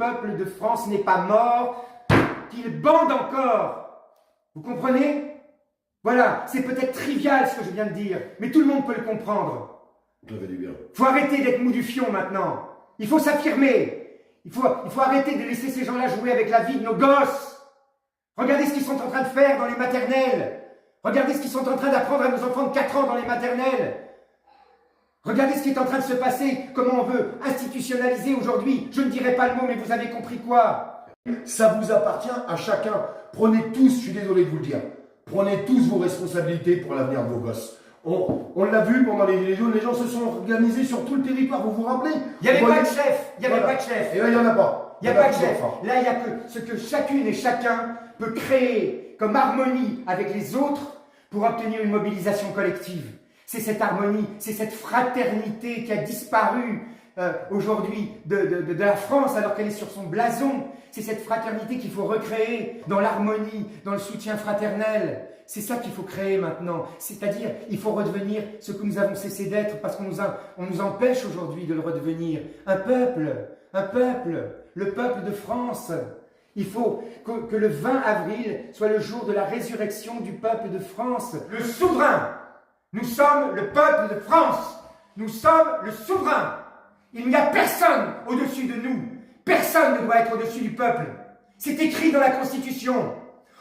peuple de France n'est pas mort, qu'il bande encore. Vous comprenez? Voilà, c'est peut-être trivial ce que je viens de dire, mais tout le monde peut le comprendre. Ça fait du bien. Il faut arrêter d'être mou du fion maintenant. Il faut s'affirmer. Il faut arrêter de laisser ces gens-là jouer avec la vie de nos gosses. Regardez ce qu'ils sont en train de faire dans les maternelles. Regardez ce qu'ils sont en train d'apprendre à nos enfants de 4 ans dans les maternelles. Regardez ce qui est en train de se passer, comment on veut institutionnaliser aujourd'hui. Je ne dirai pas le mot, mais vous avez compris quoi. Ça vous appartient à chacun. Prenez tous, je suis désolé de vous le dire, prenez tous vos responsabilités pour l'avenir de vos gosses. On l'a vu pendant les Gilets jaunes, les gens se sont organisés sur tout le territoire, vous vous rappelez? Il n'y avait pas de chef, il n'y avait pas de chef. Et là, il n'y en a pas. Il n'y a pas de chef. Là, il y a que ce que chacune et chacun peut créer comme harmonie avec les autres pour obtenir une mobilisation collective. C'est cette harmonie, c'est cette fraternité qui a disparu aujourd'hui de la France alors qu'elle est sur son blason. C'est cette fraternité qu'il faut recréer dans l'harmonie, dans le soutien fraternel. C'est ça qu'il faut créer maintenant. C'est-à-dire, il faut redevenir ce que nous avons cessé d'être parce qu'on nous empêche aujourd'hui de le redevenir. Un peuple, le peuple de France. Il faut que le 20 avril soit le jour de la résurrection du peuple de France. Le souverain. Nous sommes le peuple de France. Nous sommes le souverain. Il n'y a personne au-dessus de nous. Personne ne doit être au-dessus du peuple. C'est écrit dans la Constitution.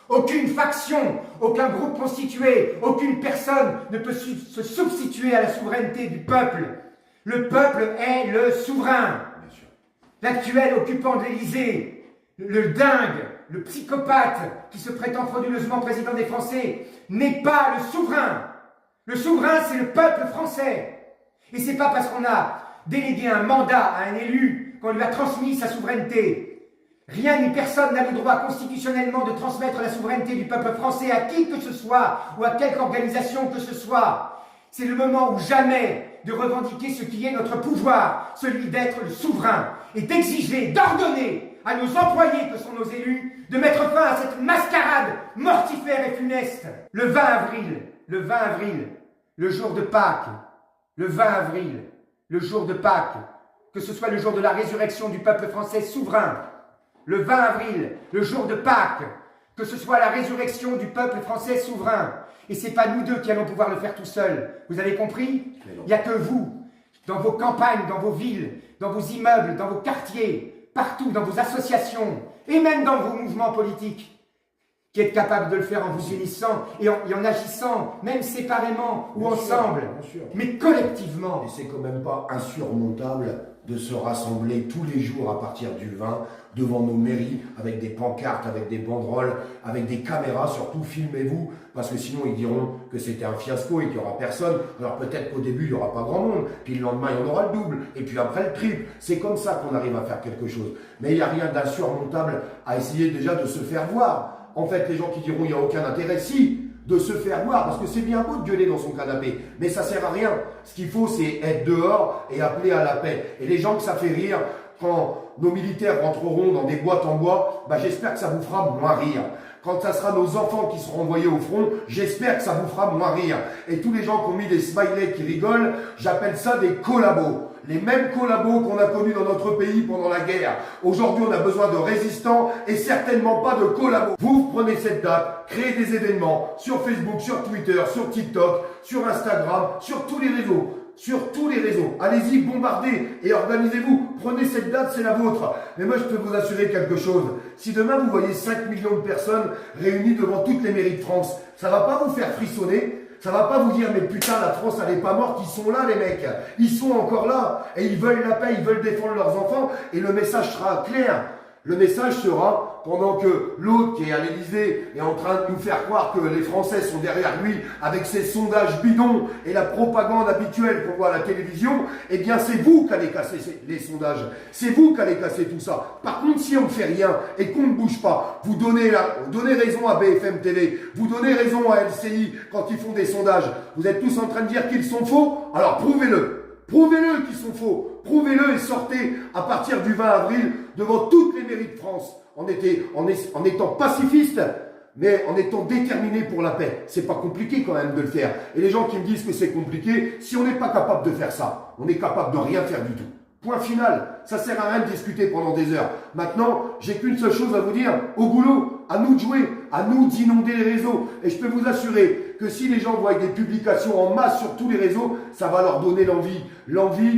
Aucune faction, aucun groupe constitué, aucune personne ne peut se substituer à la souveraineté du peuple. Le peuple est le souverain. L'actuel occupant de l'Élysée, le dingue, le psychopathe qui se prétend frauduleusement président des Français, n'est pas le souverain. Le souverain, c'est le peuple français. Et c'est pas parce qu'on a délégué un mandat à un élu qu'on lui a transmis sa souveraineté. Rien ni personne n'a le droit constitutionnellement de transmettre la souveraineté du peuple français à qui que ce soit ou à quelque organisation que ce soit. C'est le moment ou jamais de revendiquer ce qui est notre pouvoir, celui d'être le souverain et d'exiger, d'ordonner à nos employés que sont nos élus de mettre fin à cette mascarade mortifère et funeste. Le 20 avril, le jour de Pâques, le 20 avril, le jour de Pâques, que ce soit le jour de la résurrection du peuple français souverain, le 20 avril, le jour de Pâques, que ce soit la résurrection du peuple français souverain. Et c'est pas nous deux qui allons pouvoir le faire tout seuls. Vous avez compris? Il n'y a que vous, dans vos campagnes, dans vos villes, dans vos immeubles, dans vos quartiers, partout, dans vos associations, et même dans vos mouvements politiques, qui êtes capables de le faire en vous unissant et en agissant, même séparément ou ensemble, mais collectivement. Et c'est quand même pas insurmontable de se rassembler tous les jours à partir du 20 devant nos mairies avec des pancartes, avec des banderoles, avec des caméras, surtout filmez-vous parce que sinon ils diront que c'était un fiasco et qu'il n'y aura personne. Alors peut-être qu'au début il n'y aura pas grand monde, puis le lendemain il y en aura le double et puis après le triple. C'est comme ça qu'on arrive à faire quelque chose. Mais il n'y a rien d'insurmontable à essayer déjà de se faire voir. En fait, les gens qui diront il n'y a aucun intérêt, si, de se faire voir, parce que c'est bien beau de gueuler dans son canapé, mais ça sert à rien. Ce qu'il faut, c'est être dehors et appeler à la paix. Et les gens que ça fait rire, quand nos militaires rentreront dans des boîtes en bois, j'espère que ça vous fera moins rire. Quand ça sera nos enfants qui seront envoyés au front, j'espère que ça vous fera moins rire. Et tous les gens qui ont mis des smileys qui rigolent, j'appelle ça des collabos. Les mêmes collabos qu'on a connus dans notre pays pendant la guerre. Aujourd'hui, on a besoin de résistants et certainement pas de collabos. Vous prenez cette date, créez des événements sur Facebook, sur Twitter, sur TikTok, sur Instagram, sur tous les réseaux. Sur tous les réseaux. Allez-y, bombardez et organisez-vous. Prenez cette date, c'est la vôtre. Mais moi, je peux vous assurer quelque chose. Si demain, vous voyez 5 millions de personnes réunies devant toutes les mairies de France, ça va pas vous faire frissonner. Ça va pas vous dire, mais putain, la France, elle est pas morte, ils sont là, les mecs. Ils sont encore là. Et ils veulent la paix, ils veulent défendre leurs enfants. Et le message sera clair. Le message sera, pendant que l'autre qui est à l'Élysée est en train de nous faire croire que les Français sont derrière lui avec ses sondages bidons et la propagande habituelle qu'on voit à la télévision, eh bien c'est vous qui allez casser les sondages. C'est vous qui allez casser tout ça. Par contre, si on ne fait rien et qu'on ne bouge pas, vous donnez raison à BFM TV, vous donnez raison à LCI quand ils font des sondages. Vous êtes tous en train de dire qu'ils sont faux, alors prouvez-le. Prouvez-le qu'ils sont faux. Prouvez-le et sortez à partir du 20 avril devant toutes les mairies de France en étant pacifiste, mais en étant déterminé pour la paix. C'est pas compliqué quand même de le faire. Et les gens qui me disent que c'est compliqué, si on n'est pas capable de faire ça, on n'est capable de rien faire du tout. Point final. Ça sert à rien de discuter pendant des heures. Maintenant, j'ai qu'une seule chose à vous dire. Au boulot, à nous de jouer, à nous d'inonder les réseaux. Et je peux vous assurer que si les gens voient des publications en masse sur tous les réseaux, ça va leur donner l'envie. L'envie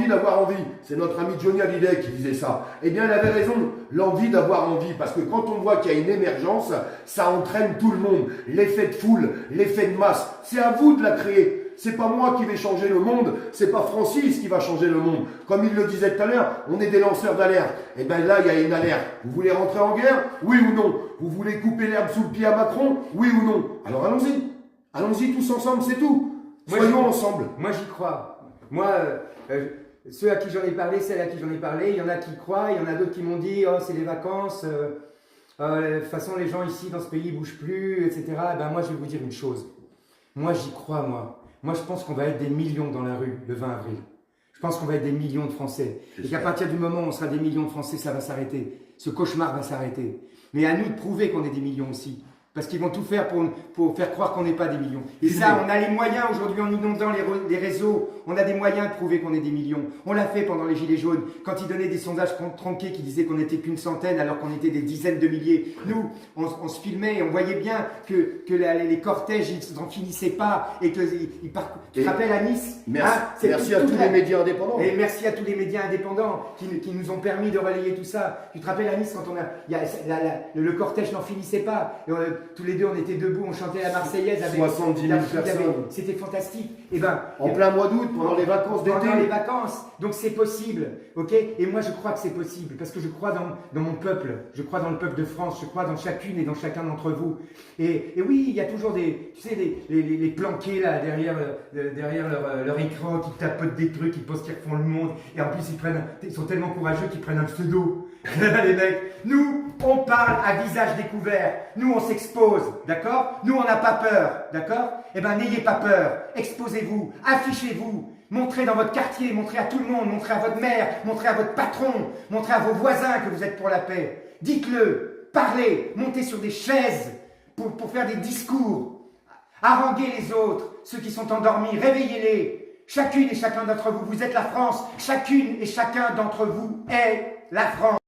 d'avoir envie. C'est notre ami Johnny Hallyday qui disait ça. Eh bien, il avait raison. L'envie d'avoir envie. Parce que quand on voit qu'il y a une émergence, ça entraîne tout le monde. L'effet de foule, l'effet de masse. C'est à vous de la créer. C'est pas moi qui vais changer le monde, c'est pas Francis qui va changer le monde. Comme il le disait tout à l'heure, on est des lanceurs d'alerte. Et bien là, il y a une alerte. Vous voulez rentrer en guerre? Oui ou non? Vous voulez couper l'herbe sous le pied à Macron? Oui ou non? Alors allons-y. Allons-y tous ensemble, c'est tout. Soyons ensemble. Moi, j'y crois. Moi, ceux à qui j'en ai parlé, celles à qui j'en ai parlé, il y en a qui croient, il y en a d'autres qui m'ont dit « Oh, c'est les vacances, de toute façon, les gens ici, dans ce pays, ne bougent plus, etc. » Ben, moi, je vais vous dire une chose. Moi, j'y crois, moi. Moi, je pense qu'on va être des millions dans la rue le 20 avril. Je pense qu'on va être des millions de Français. Et qu'à partir du moment où on sera des millions de Français, ça va s'arrêter. Ce cauchemar va s'arrêter. Mais à nous de prouver qu'on est des millions aussi. Parce qu'ils vont tout faire pour faire croire qu'on n'est pas des millions. Et ça, on a les moyens aujourd'hui en inondant les réseaux. On a des moyens de prouver qu'on est des millions. On l'a fait pendant les Gilets jaunes. Quand ils donnaient des sondages tronqués qui disaient qu'on n'était qu'une centaine alors qu'on était des dizaines de milliers. Nous, on se filmait et on voyait bien que les cortèges, ils n'en finissaient pas. Et qu'ils partent. Tu te rappelles à Nice? Merci à tous les médias indépendants. Et merci à tous les médias indépendants qui nous ont permis de relayer tout ça. Tu te rappelles à Nice quand le cortège n'en finissait pas. Et tous les deux, on était debout, on chantait la Marseillaise avec 70 000 personnes. C'était fantastique. En plein mois d'août, pendant les vacances d'été. Pendant les vacances. Donc c'est possible, ok? Et moi je crois que c'est possible parce que je crois dans mon peuple. Je crois dans le peuple de France. Je crois dans chacune et dans chacun d'entre vous. Et oui, il y a toujours les planqués là derrière leur écran qui tapotent des trucs, qui pensent qu'ils refont le monde. Et en plus ils sont tellement courageux qu'ils prennent un pseudo. Les mecs, nous on parle à visage découvert. Nous on s'expose, d'accord? Nous on n'a pas peur, d'accord? Eh ben n'ayez pas peur. Exposez-vous, affichez-vous. Montrez dans votre quartier, montrez à tout le monde, montrez à votre mère, montrez à votre patron, montrez à vos voisins que vous êtes pour la paix. Dites-le, parlez, montez sur des chaises pour faire des discours. Haranguez les autres, ceux qui sont endormis, réveillez-les. Chacune et chacun d'entre vous, vous êtes la France. Chacune et chacun d'entre vous est la France.